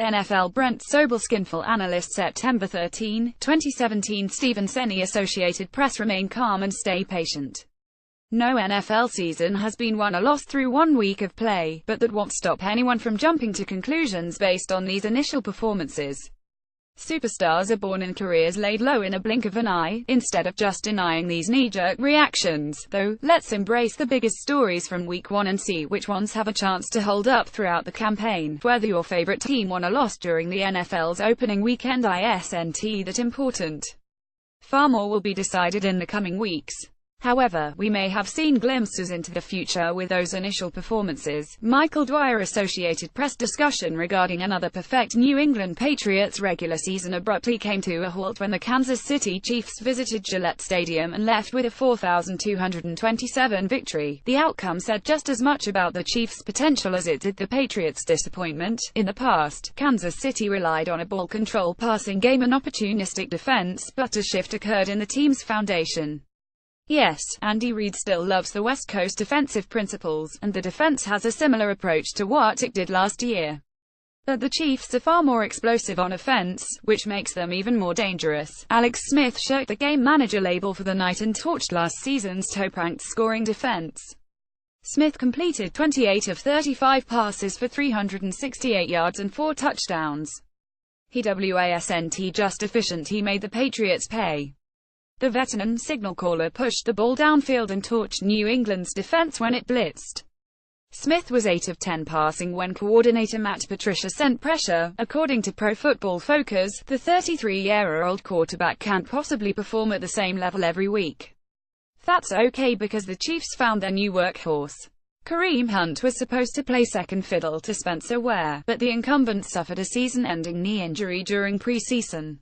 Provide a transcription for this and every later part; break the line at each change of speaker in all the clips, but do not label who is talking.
NFL Brent Sobel analyst September 13, 2017 Stephen Seney Associated Press Remain calm and stay patient. No NFL season has been won or lost through 1 week of play, but that won't stop anyone from jumping to conclusions based on these initial performances. Superstars are born in careers laid low in a blink of an eye, instead of just denying these knee-jerk reactions, though. Let's embrace the biggest stories from week 1 and see which ones have a chance to hold up throughout the campaign. Whether your favorite team won or lost during the NFL's opening weekend isn't that important. Far more will be decided in the coming weeks. However, we may have seen glimpses into the future with those initial performances. Michael Dwyer Associated Press discussion regarding another perfect New England Patriots regular season abruptly came to a halt when the Kansas City Chiefs visited Gillette Stadium and left with a 4,227 victory. The outcome said just as much about the Chiefs' potential as it did the Patriots' disappointment. In the past, Kansas City relied on a ball control passing game and opportunistic defense, but a shift occurred in the team's foundation. Yes, Andy Reid still loves the West Coast defensive principles, and the defense has a similar approach to what it did last year. But the Chiefs are far more explosive on offense, which makes them even more dangerous. Alex Smith shirked the game manager label for the night and torched last season's top-ranked scoring defense. Smith completed 28 of 35 passes for 368 yards and 4 touchdowns. He wasn't just efficient, he made the Patriots pay. The veteran signal caller pushed the ball downfield and torched New England's defense when it blitzed. Smith was 8 of 10 passing when coordinator Matt Patricia sent pressure. According to Pro Football Focus, the 33-year-old quarterback can't possibly perform at the same level every week. That's okay because the Chiefs found their new workhorse. Kareem Hunt was supposed to play second fiddle to Spencer Ware, but the incumbent suffered a season-ending knee injury during preseason.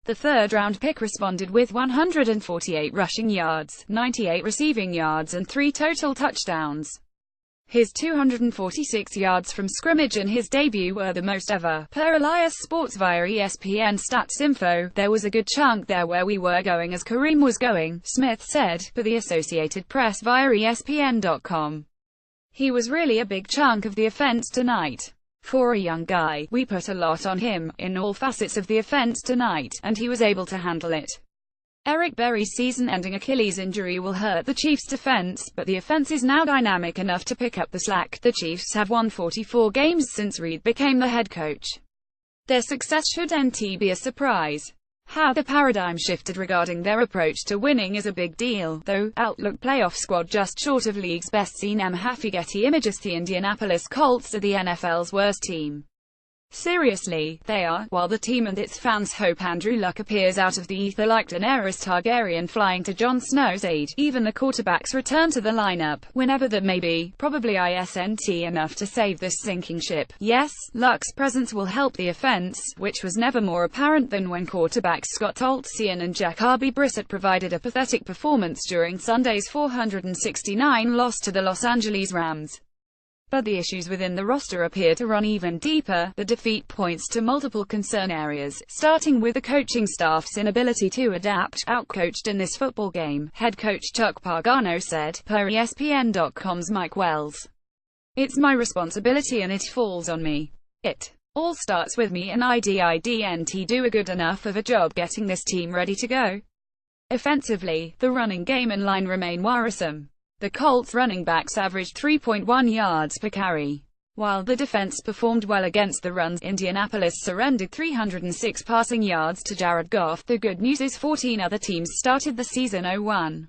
The third-round pick responded with 148 rushing yards, 98 receiving yards and 3 total touchdowns. His 246 yards from scrimmage in his debut were the most ever, per Elias Sports via ESPN Stats Info. There was a good chunk there where we were going as Kareem was going, Smith said, for the Associated Press via ESPN.com. He was really a big chunk of the offense tonight. For a young guy, we put a lot on him, in all facets of the offense tonight, and he was able to handle it. Eric Berry's season-ending Achilles injury will hurt the Chiefs' defense, but the offense is now dynamic enough to pick up the slack. The Chiefs have won 44 games since Reid became the head coach. Their success shouldn't be a surprise. How the paradigm shifted regarding their approach to winning is a big deal, though. Outlook playoff squad just short of league's best. CNM Happy Getty Images. The Indianapolis Colts are the NFL's worst team. Seriously, they are. While the team and its fans hope Andrew Luck appears out of the ether like Daenerys Targaryen flying to Jon Snow's aid, even the quarterbacks return to the lineup, whenever that may be. Probably isn't enough to save this sinking ship. Yes, Luck's presence will help the offense, which was never more apparent than when quarterbacks Scott Tolzien and Jacoby Brissett provided a pathetic performance during Sunday's 469 loss to the Los Angeles Rams. But the issues within the roster appear to run even deeper. The defeat points to multiple concern areas, starting with the coaching staff's inability to adapt. Outcoached in this football game, head coach Chuck Pagano said, per ESPN.com's Mike Wells. It's my responsibility and it falls on me. It all starts with me and I didn't do a good enough of a job getting this team ready to go. Offensively, the running game and line remain worrisome. The Colts running backs averaged 3.1 yards per carry. While the defense performed well against the runs, Indianapolis surrendered 306 passing yards to Jared Goff. The good news is 14 other teams started the season 0-1.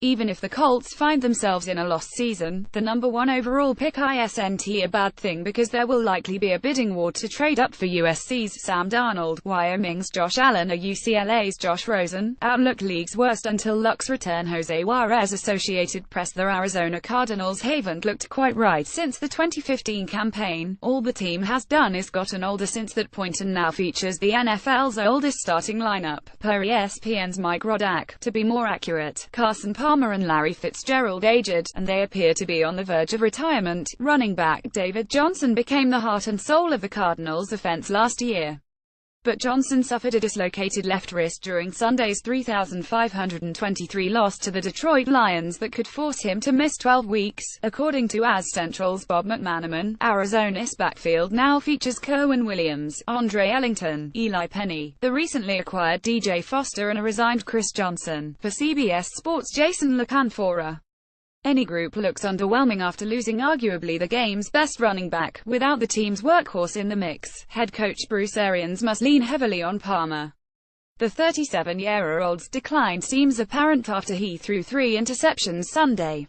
Even if the Colts find themselves in a lost season, the number 1 overall pick isn't a bad thing because there will likely be a bidding war to trade up for USC's Sam Darnold, Wyoming's Josh Allen or UCLA's Josh Rosen. Outlook league's worst until Luck's return. Jose Juarez Associated Press. The Arizona Cardinals haven't looked quite right since the 2015 campaign. All the team has done is gotten older since that point and now features the NFL's oldest starting lineup, per ESPN's Mike Rodak. To be more accurate, Carson Palmer and Larry Fitzgerald aged, and they appear to be on the verge of retirement. Running back David Johnson became the heart and soul of the Cardinals' offense last year. but Johnson suffered a dislocated left wrist during Sunday's 3,523 loss to the Detroit Lions that could force him to miss 12 weeks, according to AS Central's Bob McManaman. Arizona's backfield now features Kerwin Williams, Andre Ellington, Eli Penny, the recently acquired DJ Foster and a resigned Chris Johnson. For CBS Sports' Jason LaCanfora, any group looks underwhelming after losing arguably the game's best running back. Without the team's workhorse in the mix, head coach Bruce Arians must lean heavily on Palmer. The 37-year-old's decline seems apparent after he threw 3 interceptions Sunday.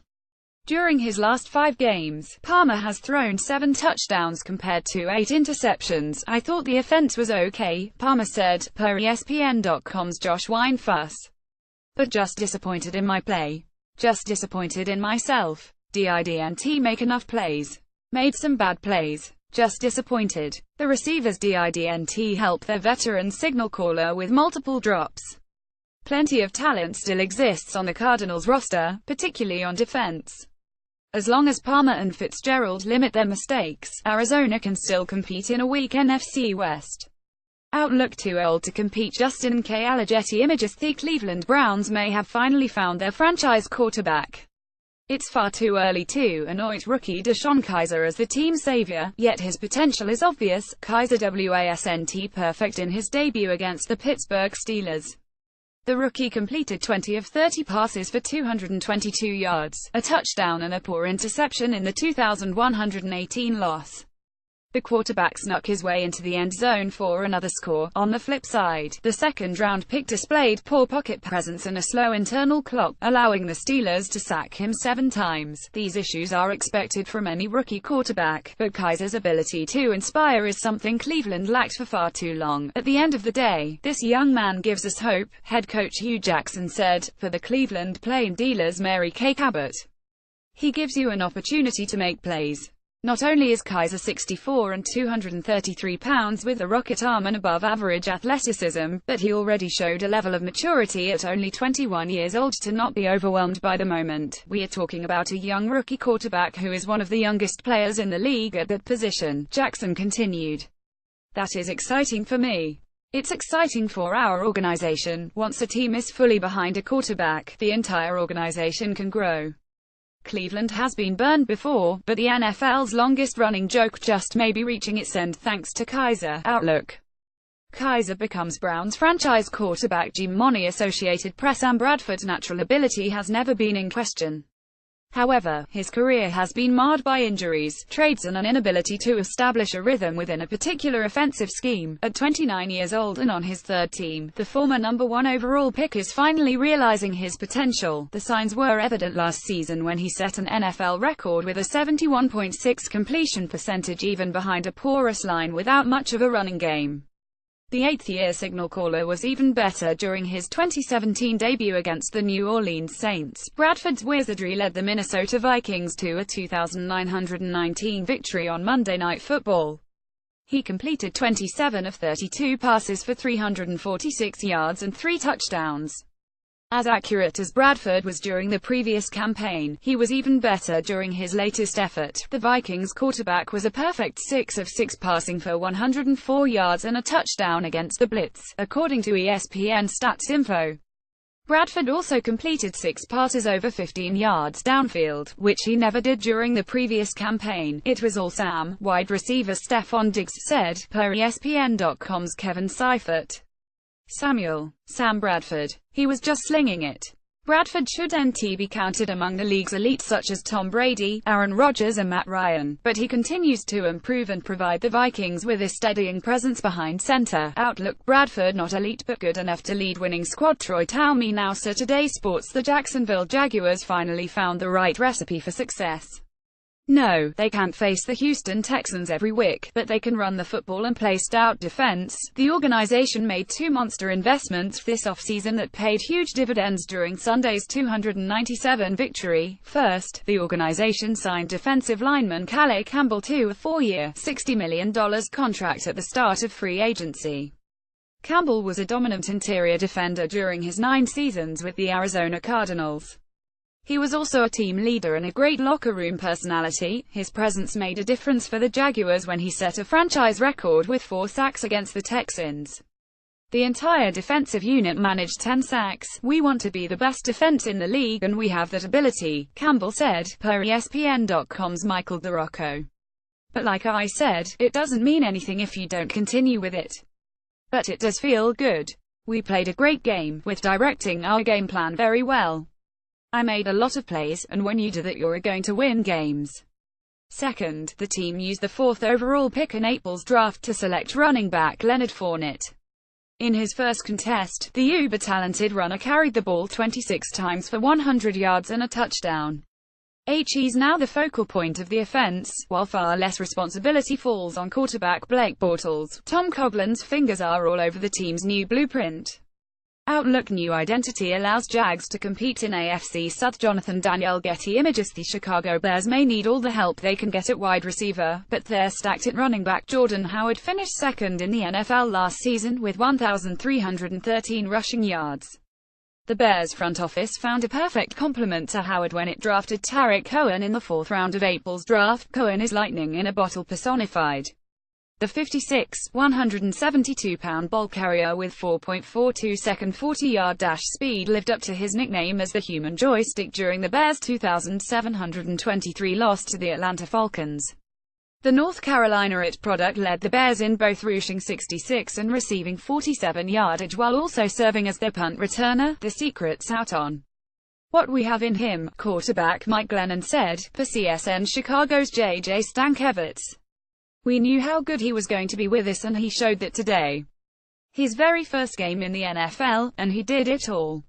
During his last 5 games, Palmer has thrown 7 touchdowns compared to 8 interceptions. "I thought the offense was okay," Palmer said, per ESPN.com's Josh Weinfuss. "But just disappointed in my play. Just disappointed in myself. Didn't make enough plays. Made some bad plays. Just disappointed." The receivers didn't help their veteran signal caller with multiple drops. Plenty of talent still exists on the Cardinals roster, particularly on defense. As long as Palmer and Fitzgerald limit their mistakes, Arizona can still compete in a weak NFC West outlook. Too old to compete. Justin K. Allegretti images the Cleveland Browns may have finally found their franchise quarterback. It's far too early to anoint rookie DeShone Kizer as the team's savior, yet his potential is obvious. Kizer wasn't perfect in his debut against the Pittsburgh Steelers. The rookie completed 20 of 30 passes for 222 yards, a touchdown and a poor interception in the 2,118 loss. The quarterback snuck his way into the end zone for another score. On the flip side, the second-round pick displayed poor pocket presence and a slow internal clock, allowing the Steelers to sack him 7 times. These issues are expected from any rookie quarterback, but Kizer's ability to inspire is something Cleveland lacked for far too long. "At the end of the day, this young man gives us hope," head coach Hugh Jackson said, for the Cleveland Plain Dealers' Mary Kay Cabot. "He gives you an opportunity to make plays. Not only is Kizer 6'4" and 233 pounds with a rocket arm and above-average athleticism, but he already showed a level of maturity at only 21 years old to not be overwhelmed by the moment. We are talking about a young rookie quarterback who is one of the youngest players in the league at that position," Jackson continued. "That is exciting for me. It's exciting for our organization. Once a team is fully behind a quarterback, the entire organization can grow. Cleveland has been burned before, but the NFL's longest-running joke just may be reaching its end thanks to Kizer." Outlook. Kizer becomes Browns franchise quarterback. Jim Money, Associated Press. Sam Bradford's natural ability has never been in question. However, his career has been marred by injuries, trades and an inability to establish a rhythm within a particular offensive scheme. At 29 years old and on his 3rd team, the former number 1 overall pick is finally realizing his potential. The signs were evident last season when he set an NFL record with a 71.6 completion percentage, even behind a porous line without much of a running game. The 8th-year signal caller was even better during his 2017 debut against the New Orleans Saints. Bradford's wizardry led the Minnesota Vikings to a 2,919 victory on Monday Night Football. He completed 27 of 32 passes for 346 yards and 3 touchdowns. As accurate as Bradford was during the previous campaign, he was even better during his latest effort. The Vikings quarterback was a perfect 6 of 6 passing for 104 yards and a touchdown against the Blitz, according to ESPN Stats Info. Bradford also completed 6 passes over 15 yards downfield, which he never did during the previous campaign. "It was all Sam," wide receiver Stefon Diggs said, per ESPN.com's Kevin Seifert. Sam Bradford. "He was just slinging it." Bradford shouldn't be counted among the league's elite such as Tom Brady, Aaron Rodgers and Matt Ryan, but he continues to improve and provide the Vikings with a steadying presence behind center. Outlook. Bradford not elite but good enough to lead winning squad. Troy Talmy now Saturday Sports. The Jacksonville Jaguars finally found the right recipe for success. No, they can't face the Houston Texans every week, but they can run the football and play stout defense. The organization made 2 monster investments this offseason that paid huge dividends during Sunday's 297 victory. First, the organization signed defensive lineman Calais Campbell to a 4-year, $60 million contract at the start of free agency. Campbell was a dominant interior defender during his 9 seasons with the Arizona Cardinals. He was also a team leader and a great locker room personality. His presence made a difference for the Jaguars when he set a franchise record with 4 sacks against the Texans. The entire defensive unit managed 10 sacks. "We want to be the best defense in the league, and we have that ability," Campbell said, per ESPN.com's Michael DeRocco. "But like I said, it doesn't mean anything if you don't continue with it. But it does feel good. We played a great game, with directing our game plan very well. I made a lot of plays, and when you do that you're going to win games." Second, the team used the 4th overall pick in April's draft to select running back Leonard Fournette. In his first contest, the uber-talented runner carried the ball 26 times for 100 yards and a touchdown. He's now the focal point of the offense, while far less responsibility falls on quarterback Blake Bortles. Tom Coughlin's fingers are all over the team's new blueprint. Outlook new identity allows Jags to compete in AFC South. Jonathan Daniel Getty images the Chicago Bears may need all the help they can get at wide receiver, but they're stacked at running back. Jordan Howard finished second in the NFL last season with 1,313 rushing yards. The Bears front office found a perfect complement to Howard when it drafted Tarik Cohen in the 4th round of April's draft. Cohen is lightning in a bottle personified. The 56, 172-pound ball carrier with 4.42-second 40-yard dash speed lived up to his nickname as the human joystick during the Bears' 2,723 loss to the Atlanta Falcons. The North Carolina IT product led the Bears in both rushing 66 and receiving 47 yardage while also serving as their punt returner. "The secret's out on what we have in him," quarterback Mike Glennon said, for CSN Chicago's J.J. Stankevitz. "We knew how good he was going to be with us, and he showed that today. His very first game in the NFL, and he did it all.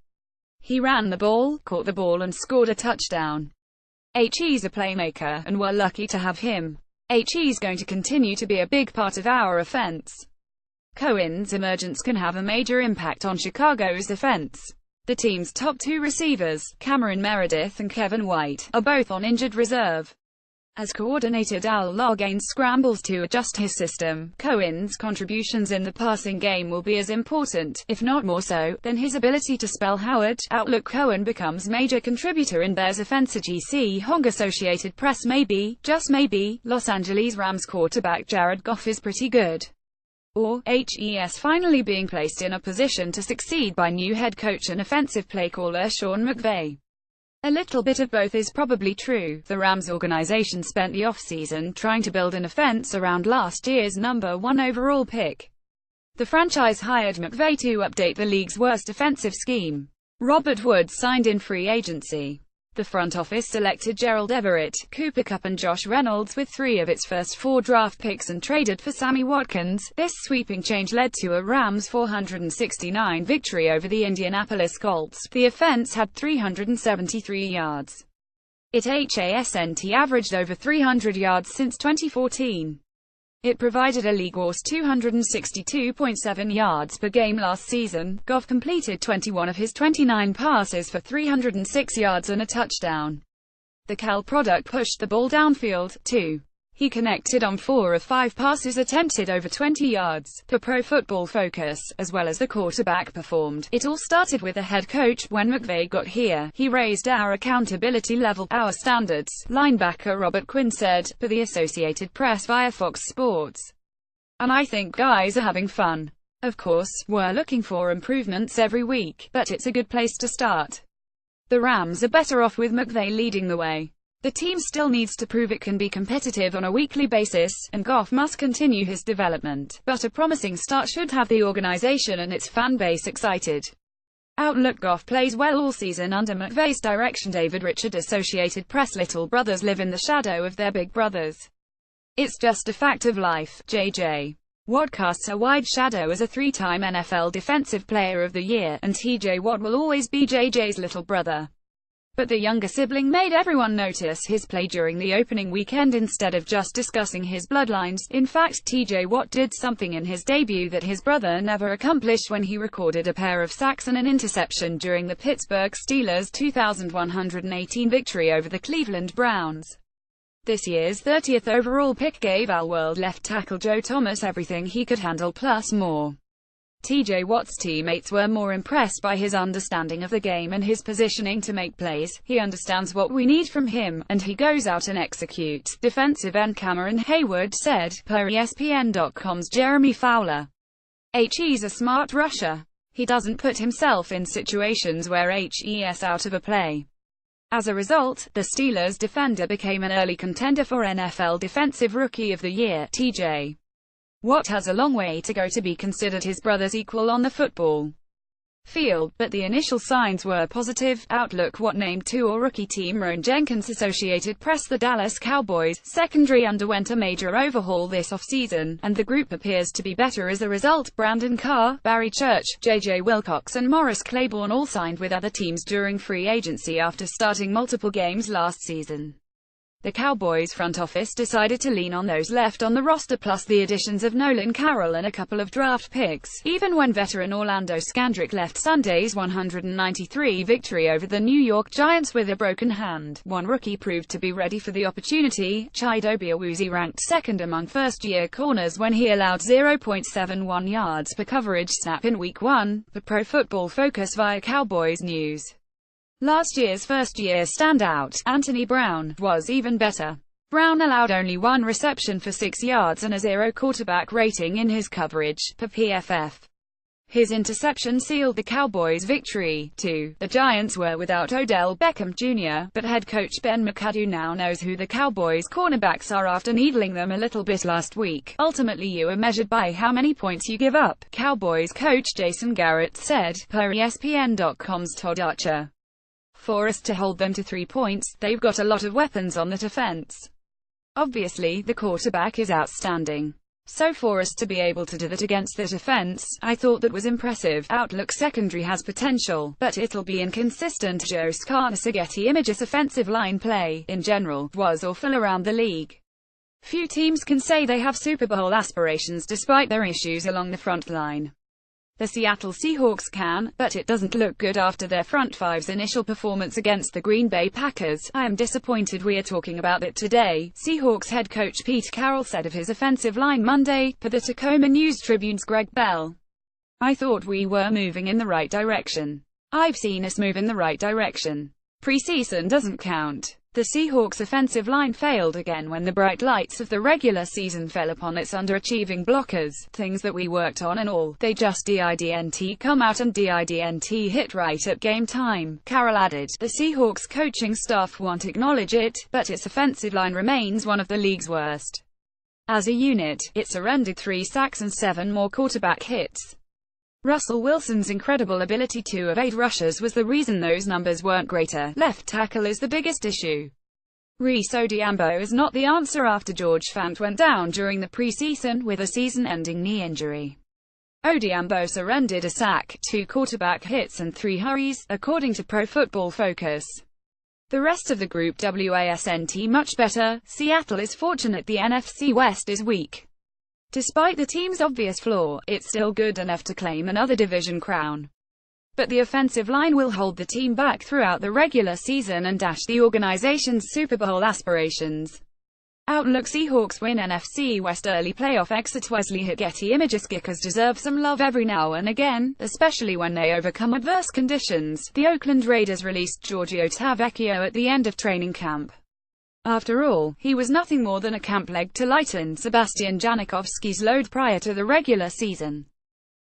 He ran the ball, caught the ball and scored a touchdown. He's a playmaker, and we're lucky to have him. He's going to continue to be a big part of our offense." Cohen's emergence can have a major impact on Chicago's offense. The team's top 2 receivers, Cameron Meredith and Kevin White, are both on injured reserve. As coordinator Dal Loggains scrambles to adjust his system, Cohen's contributions in the passing game will be as important, if not more so, than his ability to spell Howard. Outlook Cohen becomes major contributor in Bears offense. GC Hong Associated Press. Maybe, just maybe, Los Angeles Rams quarterback Jared Goff is pretty good. Or, HES finally being placed in a position to succeed by new head coach and offensive play caller Sean McVay. A little bit of both is probably true. The Rams organization spent the offseason trying to build an offense around last year's number 1 overall pick. The franchise hired McVay to update the league's worst offensive scheme. Robert Woods signed in free agency. The front office selected Gerald Everett, Cooper Kupp and Josh Reynolds with 3 of its first 4 draft picks and traded for Sammy Watkins. This sweeping change led to a Rams 469 victory over the Indianapolis Colts. The offense had 373 yards. It hasn't averaged over 300 yards since 2014. It provided a league-worst 262.7 yards per game last season. Goff completed 21 of his 29 passes for 306 yards and a touchdown. The Cal product pushed the ball downfield, too. He connected on 4 of 5 passes attempted over 20 yards. Per Pro Football Focus, as well as the quarterback performed. It all started with the head coach. When McVay got here, he raised our accountability level, our standards, linebacker Robert Quinn said, for the Associated Press via Fox Sports. And I think guys are having fun. Of course, we're looking for improvements every week, but it's a good place to start. The Rams are better off with McVay leading the way. The team still needs to prove it can be competitive on a weekly basis, and Goff must continue his development, but a promising start should have the organization and its fan base excited. Outlook Goff plays well all season under McVay's direction. David Richard, Associated Press. Little brothers live in the shadow of their big brothers. It's just a fact of life. J.J. Watt casts a wide shadow as a 3-time NFL Defensive Player of the Year, and T.J. Watt will always be J.J.'s little brother. But the younger sibling made everyone notice his play during the opening weekend instead of just discussing his bloodlines. In fact, T.J. Watt did something in his debut that his brother never accomplished when he recorded a pair of sacks and an interception during the Pittsburgh Steelers' 2,118 victory over the Cleveland Browns. This year's 30th overall pick gave All-World left tackle Joe Thomas everything he could handle plus more. TJ Watt's teammates were more impressed by his understanding of the game and his positioning to make plays. He understands what we need from him, and he goes out and executes, defensive end Cameron Hayward said, per ESPN.com's Jeremy Fowler. He's a smart rusher. He doesn't put himself in situations where he's out of a play. As a result, the Steelers' defender became an early contender for NFL Defensive Rookie of the Year. TJ Watt has a long way to go to be considered his brother's equal on the football field, but the initial signs were positive. Outlook Watt named to All-Rookie team Ron Jenkins. Associated Press. The Dallas Cowboys' secondary underwent a major overhaul this offseason, and the group appears to be better as a result. Brandon Carr, Barry Church, J.J. Wilcox and Morris Claiborne all signed with other teams during free agency after starting multiple games last season. The Cowboys front office decided to lean on those left on the roster plus the additions of Nolan Carroll and a couple of draft picks, even when veteran Orlando Scandrick left Sunday's 193 victory over the New York Giants with a broken hand. One rookie proved to be ready for the opportunity. Chidobe Awuzie ranked second among first-year corners when he allowed 0.71 yards per coverage snap in Week 1, per Pro Football Focus via Cowboys News. Last year's first-year standout, Anthony Brown, was even better. Brown allowed only one reception for 6 yards and a 0 quarterback rating in his coverage, per PFF. His interception sealed the Cowboys' victory, too. The Giants were without Odell Beckham Jr., but head coach Ben McAdoo now knows who the Cowboys' cornerbacks are after needling them a little bit last week. Ultimately you are measured by how many points you give up, Cowboys coach Jason Garrett said, per ESPN.com's Todd Archer. For us to hold them to 3 points, they've got a lot of weapons on that offense. Obviously, the quarterback is outstanding. So for us to be able to do that against that offense, I thought that was impressive. Outlook secondary has potential, but it'll be inconsistent. Joe Scarnessa. Getty Images. Offensive line play, in general, was awful around the league. Few teams can say they have Super Bowl aspirations despite their issues along the front line. The Seattle Seahawks can, but it doesn't look good after their front five's initial performance against the Green Bay Packers. I am disappointed we are talking about it today, Seahawks head coach Pete Carroll said of his offensive line Monday, per the Tacoma News-Tribune's Greg Bell. I thought we were moving in the right direction. I've seen us move in the right direction. Preseason doesn't count. The Seahawks' offensive line failed again when the bright lights of the regular season fell upon its underachieving blockers, things that we worked on and all. They just didn't come out and didn't hit right at game time, Carroll added. The Seahawks coaching staff won't acknowledge it, but its offensive line remains one of the league's worst. As a unit, it surrendered 3 sacks and 7 more quarterback hits. Russell Wilson's incredible ability to evade rushers was the reason those numbers weren't greater. Left tackle is the biggest issue. Reese Odhiambo is not the answer after George Fant went down during the preseason with a season-ending knee injury. Odhiambo surrendered a sack, 2 quarterback hits and 3 hurries, according to Pro Football Focus. The rest of the group wasn't much better. Seattle is fortunate the NFC West is weak. Despite the team's obvious flaw, it's still good enough to claim another division crown. But the offensive line will hold the team back throughout the regular season and dash the organization's Super Bowl aspirations. Outlook. Seahawks win NFC West early playoff exit. Wesley hit. Getty Images. Kickers deserve some love every now and again, especially when they overcome adverse conditions. The Oakland Raiders released Giorgio Tavecchio at the end of training camp. After all, he was nothing more than a camp leg to lighten Sebastian Janikowski's load prior to the regular season.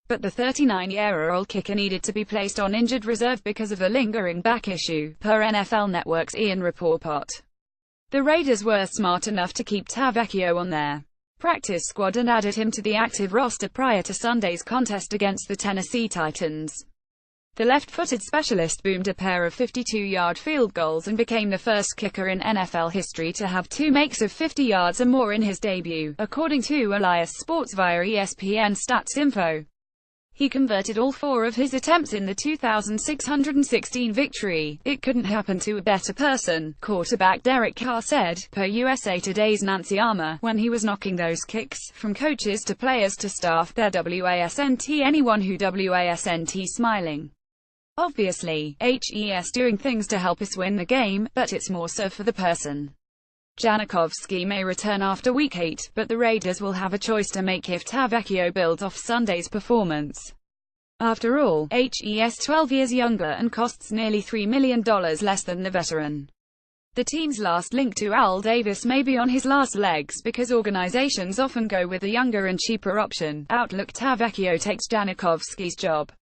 But the 39-year-old kicker needed to be placed on injured reserve because of a lingering back issue, per NFL Network's Ian Rapoport. The Raiders were smart enough to keep Tavecchio on their practice squad and added him to the active roster prior to Sunday's contest against the Tennessee Titans. The left-footed specialist boomed a pair of 52-yard field goals and became the first kicker in NFL history to have 2 makes of 50 yards or more in his debut, according to Elias Sports via ESPN Stats Info. He converted all 4 of his attempts in the 2,616 victory. It couldn't happen to a better person, quarterback Derek Carr said, per USA Today's Nancy Armour, when he was knocking those kicks, from coaches to players to staff, there wasn't anyone who wasn't smiling. Obviously, he's doing things to help us win the game, but it's more so for the person. Janikowski may return after Week 8, but the Raiders will have a choice to make if Tavecchio builds off Sunday's performance. After all, HE's 12 years younger and costs nearly $3 million less than the veteran. The team's last link to Al Davis may be on his last legs, because organizations often go with the younger and cheaper option. Outlook Tavecchio takes Janikowski's job.